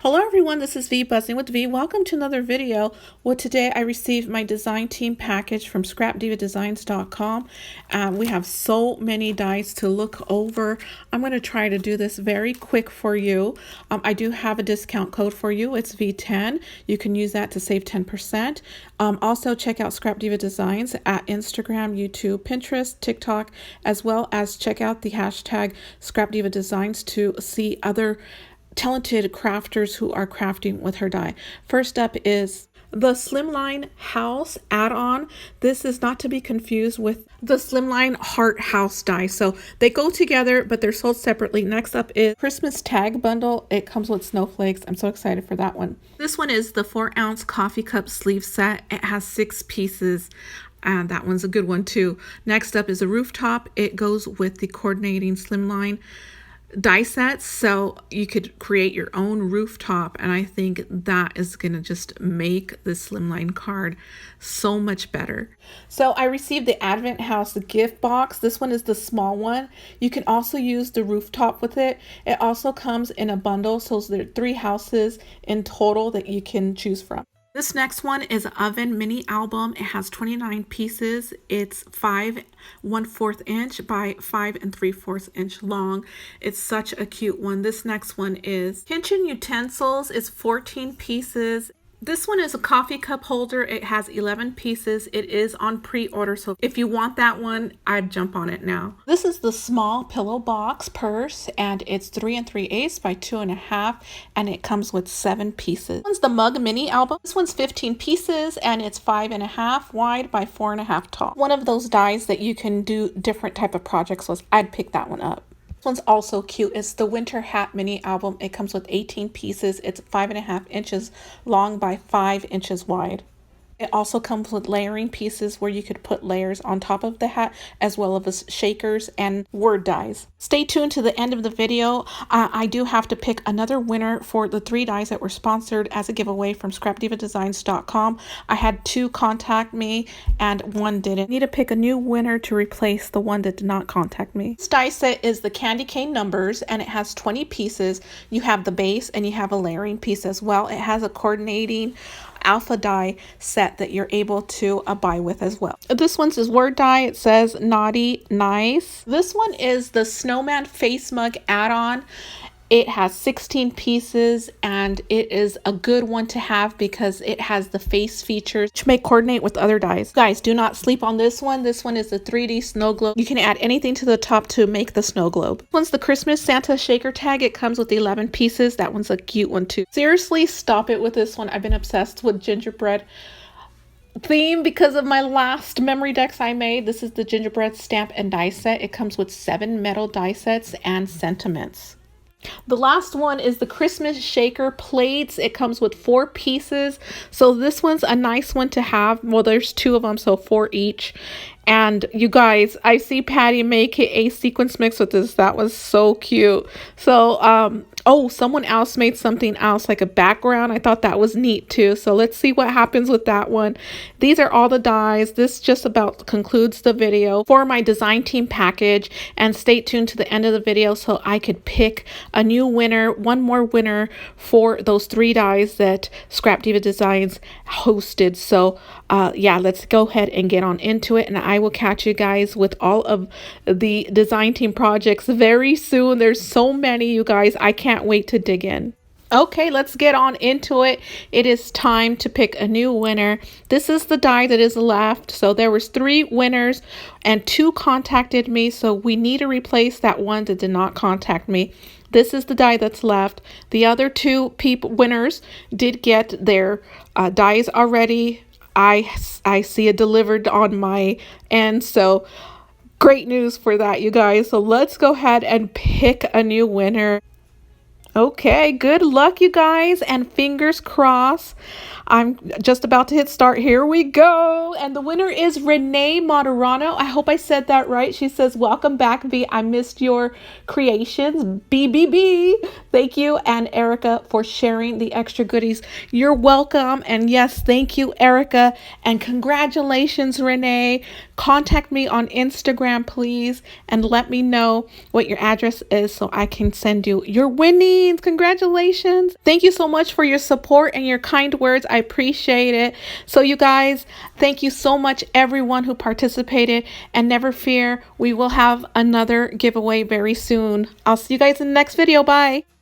Hello everyone, this is V Buzzing with V. Welcome to another video. Well, today I received my design team package from ScrapDivaDesigns.com. We have so many dies to look over. I'm going to try to do this very quick for you. I do have a discount code for you. It's V10. You can use that to save 10%. Also check out ScrapDiva Designs at Instagram, YouTube, Pinterest, TikTok, as well as check out the hashtag ScrapDiva Designs to see other talented crafters who are crafting with her die. First up is the Slimline House add-on. This is not to be confused with the Slimline Heart House die. So they go together, but they're sold separately. Next up is Christmas Tag Bundle. It comes with snowflakes. I'm so excited for that one. This one is the 4-ounce coffee cup sleeve set. It has 6 pieces. And that one's a good one too. Next up is a rooftop. It goes with the coordinating Slimline die sets, so you could create your own rooftop, and I think that is gonna just make the Slimline card so much better. So I received the Advent House gift box. This one is the small one. You can also use the rooftop with it. It also comes in a bundle, so there are 3 houses in total that you can choose from. This next one is an oven mini album. It has 29 pieces. It's 5 1/4 inch by 5 3/4 inch long. It's such a cute one. This next one is kitchen utensils. It's 14 pieces. This one is a coffee cup holder. It has 11 pieces. It is on pre-order, so if you want that one, I'd jump on it now. This is the small pillow box purse, and it's 3 3/8 by 2 1/2, and it comes with 7 pieces. This one's the mug mini album. This one's 15 pieces, and it's 5 1/2 wide by 4 1/2 tall. One of those dies that you can do different type of projects with. I'd pick that one up. This one's also cute. It's the winter hat mini album. It comes with 18 pieces. It's 5 1/2 inches long by 5 inches wide. It also comes with layering pieces where you could put layers on top of the hat, as well as shakers and word dies. Stay tuned to the end of the video. I do have to pick another winner for the 3 dies that were sponsored as a giveaway from ScrapDivaDesigns.com. I had 2 contact me and 1 didn't. I need to pick a new winner to replace the one that did not contact me. This die set is the candy cane numbers, and it has 20 pieces. You have the base and you have a layering piece as well. It has a coordinating alpha die set that you're able to buy with as well. This one's his word die. It says naughty nice. This one is the snowman face mug add-on. It has 16 pieces, and it is a good one to have because it has the face features which may coordinate with other dies. Guys, do not sleep on this one. This one is the 3D snow globe. You can add anything to the top to make the snow globe. This one's the Christmas Santa shaker tag. It comes with 11 pieces. That one's a cute one too. Seriously, stop it with this one. I've been obsessed with gingerbread theme because of my last memory decks I made. This is the gingerbread stamp and die set. It comes with 7 metal die sets and sentiments. The last one is the Christmas shaker plates. It comes with 4 pieces. So this one's a nice one to have. Well, there's 2 of them, so 4 each. And you guys, I see Patty make a sequence mix with this. That was so cute. So, oh, someone else made something else, like a background. I thought that was neat too. So let's see what happens with that one. These are all the dies. This just about concludes the video for my design team package. And stay tuned to the end of the video so I could pick a new winner, one more winner for those 3 dies that ScrapDiva Designs hosted. So yeah, let's go ahead and get on into it, and I will catch you guys with all of the design team projects very soon. There's so many, you guys. I can't wait to dig in. Okay, let's get on into it. It is time to pick a new winner. This is the die that is left. So there was 3 winners and 2 contacted me. So we need to replace that one that did not contact me. This is the die that's left. The other 2 winners did get their dies already. I see it delivered on my end, so great news for that, you guys. So let's go ahead and pick a new winner. Okay, good luck, you guys, and fingers crossed. I'm just about to hit start. Here we go. And the winner is Renee Moderano. I hope I said that right. She says, welcome back, V. I missed your creations. BBB. Thank you. And Erica for sharing the extra goodies. You're welcome. And yes, thank you, Erica. And congratulations, Renee. Contact me on Instagram, please, and let me know what your address is so I can send you your winning. means. Congratulations. Thank you so much for your support and your kind words. I appreciate it. So you guys, thank you so much, everyone who participated, and never fear, we will have another giveaway very soon. I'll see you guys in the next video. Bye.